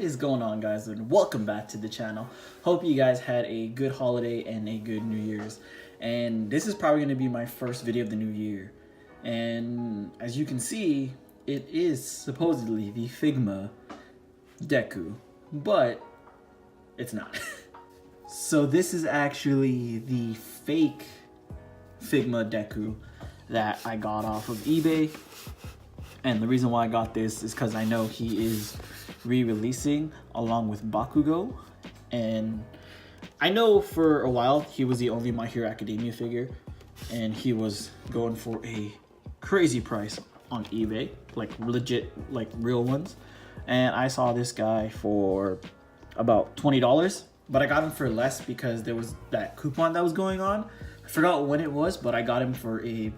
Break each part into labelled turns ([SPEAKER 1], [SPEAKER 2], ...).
[SPEAKER 1] is going on, guys, and welcome back to the channel. Hope you guys had a good holiday and a good New Year's. And this is probably going to be my first video of the new year. And as you can see, it is supposedly the Figma Deku, but it's not. So this is actually the fake Figma Deku that I got off of eBay. And the reason why I got this is because I know he is re-releasing along with Bakugo. And I know for a while he was the only My Hero Academia figure. And he was going for a crazy price on eBay, like legit, like real ones. And I saw this guy for about $20, but I got him for less because there was that coupon that was going on. I forgot when it was, but I got him for a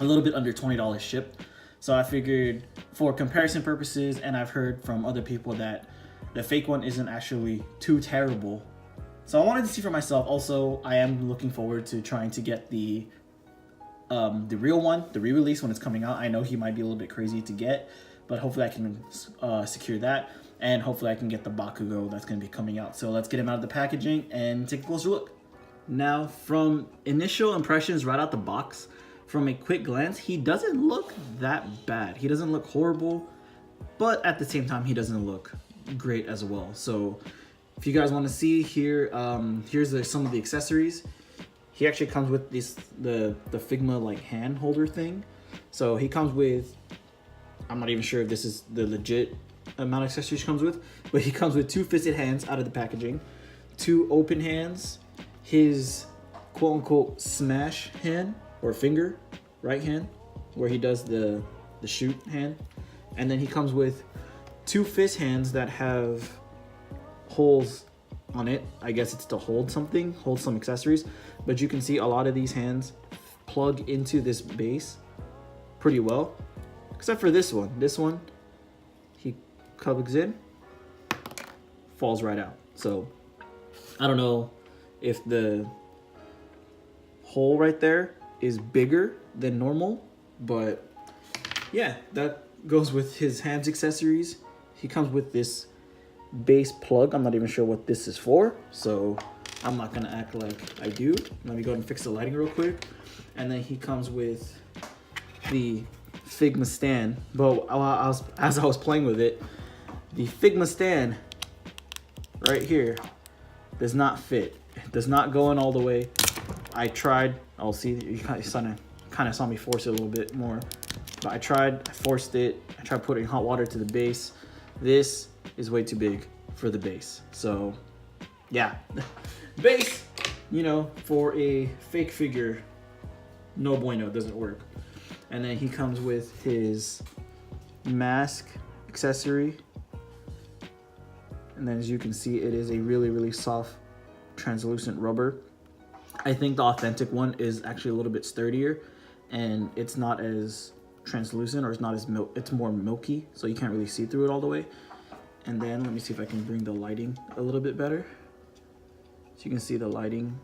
[SPEAKER 1] little bit under $20 shipped. So I figured for comparison purposes, and I've heard from other people that the fake one isn't actually too terrible. So I wanted to see for myself. Also, I am looking forward to trying to get the real one, the re-release when it's coming out. I know he might be a little bit crazy to get, but hopefully I can secure that. And hopefully I can get the Bakugo that's going to be coming out. So let's get him out of the packaging and take a closer look. Now, from initial impressions right out the box, from a quick glance, he doesn't look that bad. He doesn't look horrible, but at the same time, he doesn't look great as well. So if you guys want to see here, here's some of the accessories. He actually comes with the Figma like hand holder thing. So he comes with, I'm not even sure if this is the legit amount of accessories he comes with, but he comes with 2 fisted hands out of the packaging, 2 open hands, his quote unquote smash hand or finger, right hand, where he does the shoot hand. And then he comes with 2 fist hands that have holes on it. I guess it's to hold something, hold some accessories. But you can see a lot of these hands plug into this base pretty well, except for this one. This one, he plugs in, falls right out. So I don't know if the hole right there is bigger than normal, but yeah, that goes with his hands accessories. He comes with this base plug. I'm not even sure what this is for, so I'm not gonna act like I do. Let me go ahead and fix the lighting real quick. And then he comes with the Figma stand. But as I was playing with it, the Figma stand right here does not fit. It does not go in all the way. I tried. I'll see. You kind of saw me force it a little bit more, but I forced it. I tried putting hot water to the base. This is way too big for the base. So yeah, base, you know, for a fake figure, no bueno, doesn't work. And then he comes with his mask accessory. And then as you can see, it is a really, really soft, translucent rubber. I think the authentic one is actually a little bit sturdier, and it's not as translucent, or it's not as it's more milky, so you can't really see through it all the way. And then let me see if I can bring the lighting a little bit better. So you can see the lighting,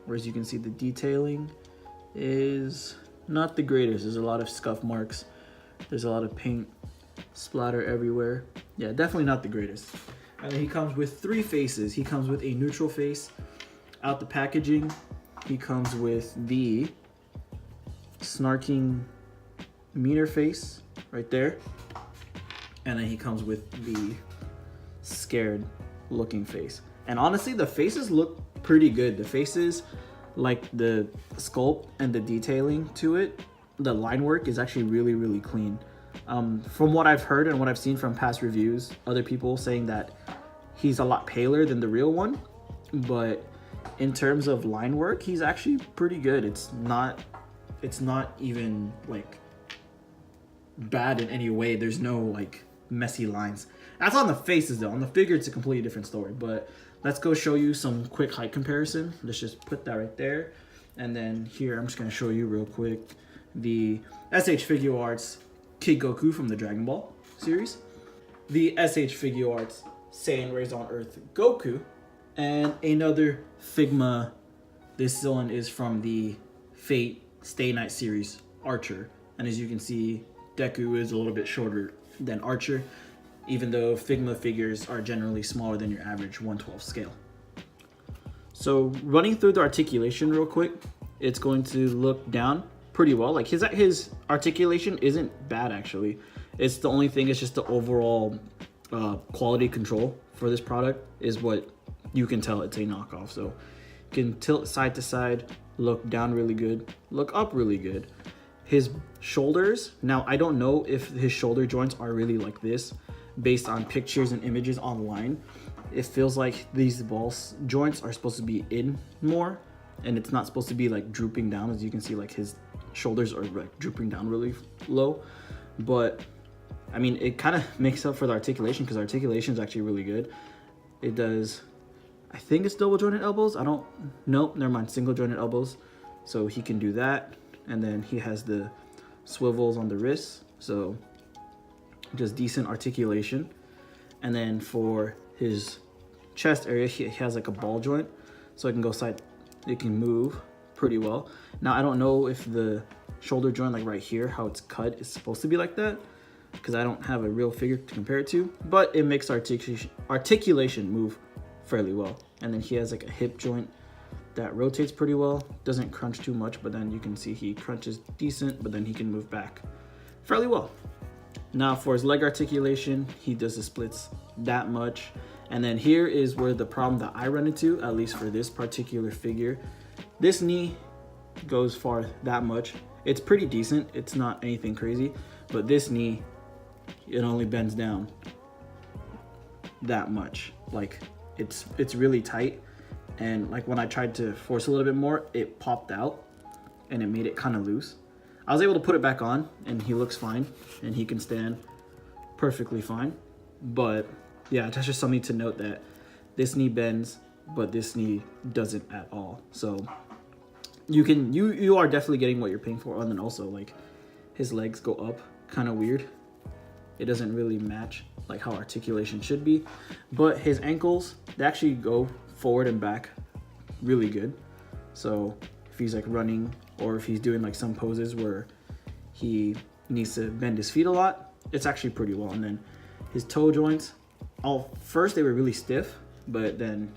[SPEAKER 1] whereas you can see the detailing is not the greatest. There's a lot of scuff marks. There's a lot of paint splatter everywhere. Yeah, definitely not the greatest. And then he comes with 3 faces. He comes with a neutral face out the packaging. He comes with the snarking meaner face right there. And then he comes with the scared looking face. And honestly, the faces look pretty good. The faces, like the sculpt and the detailing to it, the line work is actually really, really clean. From what I've heard and what I've seen from past reviews, other people saying that he's a lot paler than the real one, but in terms of line work, he's actually pretty good. It's not even like bad in any way. There's no like messy lines. That's on the faces though. On the figure, it's a completely different story. But let's go show you some quick height comparison. Let's just put that right there. And then here, I'm just gonna show you real quick the SH Figure Arts Kid Goku from the Dragon Ball series, the SH Figure Arts Saiyan Raised on Earth Goku, and another Figma. This one is from the Fate Stay Night series, Archer. And as you can see, Deku is a little bit shorter than Archer. even though Figma figures are generally smaller than your average 1/12 scale. So running through the articulation real quick, it's going to look down pretty well. Like his articulation isn't bad actually. It's the only thing is just the overall quality control for this product is what you can tell it's a knockoff. So you can tilt side to side, look down really good, look up really good. His shoulders, now I don't know if his shoulder joints are really like this based on pictures and images online. It feels like these ball joints are supposed to be in more, and it's not supposed to be like drooping down. As you can see, like his shoulders are like drooping down really low. But I mean, it kind of makes up for the articulation because articulation is actually really good. It does, I think it's double jointed elbows. Nope, never mind, single jointed elbows. So he can do that. And then he has the swivels on the wrists. So just decent articulation. And then for his chest area, he has like a ball joint. So it can go side, it can move pretty well. Now, I don't know if the shoulder joint, like right here, how it's cut is supposed to be like that, because I don't have a real figure to compare it to, but it makes articulation move fairly well. And then he has like a hip joint that rotates pretty well, doesn't crunch too much, but then you can see he crunches decent, but then he can move back fairly well. Now for his leg articulation, he does the splits that much. And then here is where the problem that I run into, at least for this particular figure. This knee goes far that much. It's pretty decent, it's not anything crazy, but this knee, it only bends down that much. Like it's really tight, and like when I tried to force a little bit more, it popped out and it made it kind of loose. I was able to put it back on and he looks fine and he can stand perfectly fine. But yeah, that's just something to note, that this knee bends, but this knee doesn't at all. So you are definitely getting what you're paying for. And then also, like, his legs go up kind of weird. It doesn't really match like how articulation should be. But his ankles, they actually go forward and back really good. So if he's like running, or if he's doing like some poses where he needs to bend his feet a lot, it's actually pretty well. And then his toe joints, first they were really stiff, but then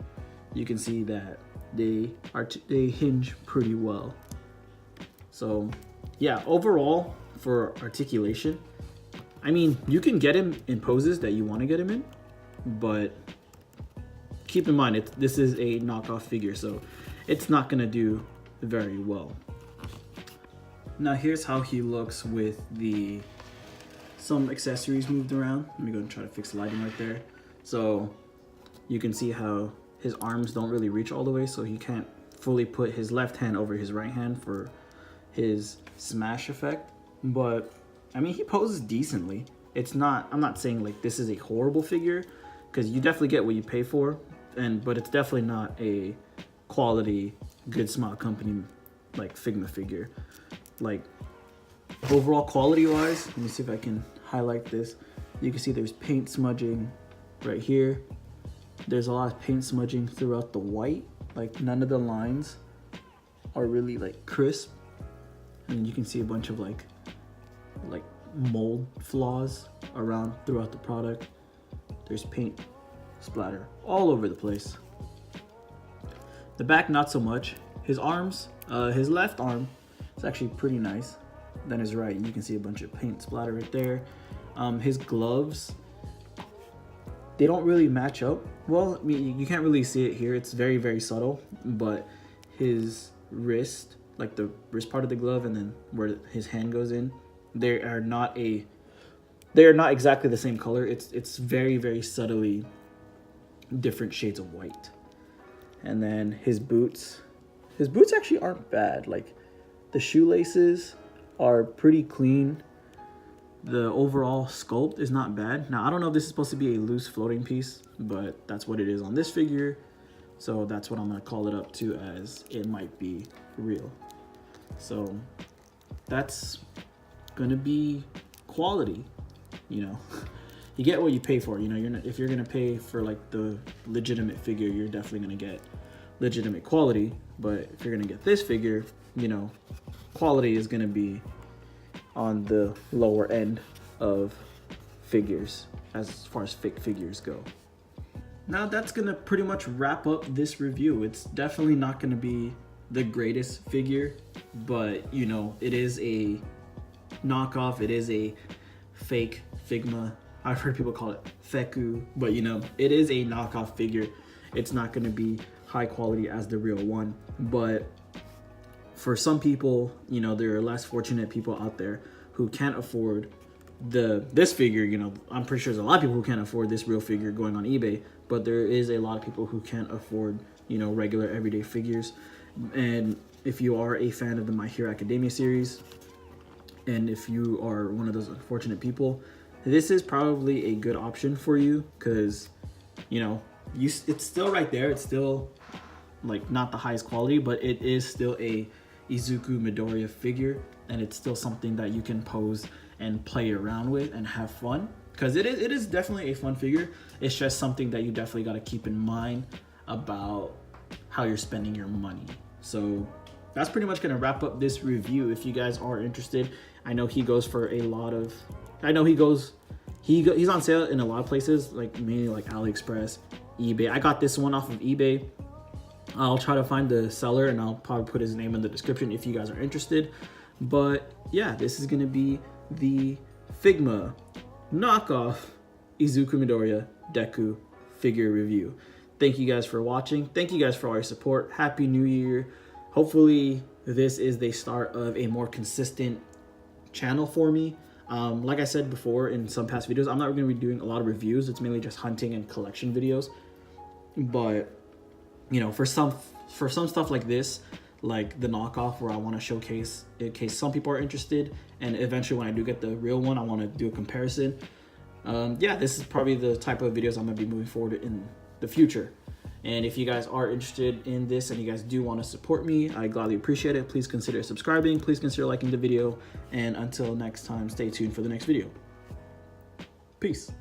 [SPEAKER 1] you can see that they hinge pretty well. So yeah, overall for articulation, I mean, you can get him in poses that you want to get him in, but keep in mind this is a knockoff figure, so it's not gonna do very well. Now here's how he looks with some accessories moved around. Let me go and try to fix the lighting right there. So you can see how his arms don't really reach all the way, so he can't fully put his left hand over his right hand for his smash effect. But I mean, he poses decently. I'm not saying like this is a horrible figure, because you definitely get what you pay for, but it's definitely not a quality, good smile company like Figma figure. Like overall quality wise, let me see if I can highlight this. You can see there's paint smudging right here. There's a lot of paint smudging throughout the white. Like none of the lines are really like crisp. And you can see a bunch of like mold flaws around throughout the product. There's paint splatter all over the place. The back, not so much. His arms, his left arm is actually pretty nice. Then his right, you can see a bunch of paint splatter right there. His gloves, they don't really match up well. I mean, you can't really see it here. It's very, very subtle, but his wrist, like the wrist part of the glove and then where his hand goes in, they are not exactly the same color. It's very, very subtly different shades of white. And then his boots actually aren't bad. Like the shoelaces are pretty clean. The overall sculpt is not bad. Now I don't know if this is supposed to be a loose floating piece, but that's what it is on this figure. So that's what I'm gonna call it up to, as it might be real. So that's gonna be quality, you know. You get what you pay for, you know. If you're gonna pay for like the legitimate figure, you're definitely gonna get legitimate quality. But if you're gonna get this figure, you know, quality is gonna be on the lower end of figures as far as fake figures go. Now that's gonna pretty much wrap up this review. It's definitely not gonna be the greatest figure, but you know, it is a knockoff, it is a fake Figma. I've heard people call it Deku, but you know, it is a knockoff figure. It's not gonna be high quality as the real one, but for some people, you know, there are less fortunate people out there who can't afford this figure. You know, I'm pretty sure there's a lot of people who can't afford this real figure going on eBay, but there is a lot of people who can't afford, you know, regular everyday figures. And if you are a fan of the My Hero Academia series, and if you are one of those unfortunate people, this is probably a good option for you, because, you know, it's still right there. It's still like not the highest quality, but it is still a Izuku Midorya figure, and it's still something that you can pose and play around with and have fun, because it is definitely a fun figure. It's just something that you definitely got to keep in mind about how you're spending your money. So that's pretty much going to wrap up this review. If you guys are interested, I know he goes for a lot of, he's on sale in a lot of places, like mainly like AliExpress, eBay. I got this one off of eBay. I'll try to find the seller and I'll probably put his name in the description if you guys are interested. But yeah, this is going to be the Figma knockoff Izuku Midorya Deku figure review. Thank you guys for watching. Thank you guys for all your support. Happy New Year. Hopefully this is the start of a more consistent channel for me. Like I said before in some past videos, I'm not going to be doing a lot of reviews. It's mainly just hunting and collection videos. But you know, for some stuff like this, like the knockoff, where I want to showcase in case some people are interested, and eventually when I do get the real one, I want to do a comparison. Yeah, this is probably the type of videos I'm going to be moving forward in the future. And if you guys are interested in this and you guys do want to support me, I gladly appreciate it. Please consider subscribing, please consider liking the video, and until next time, stay tuned for the next video. Peace.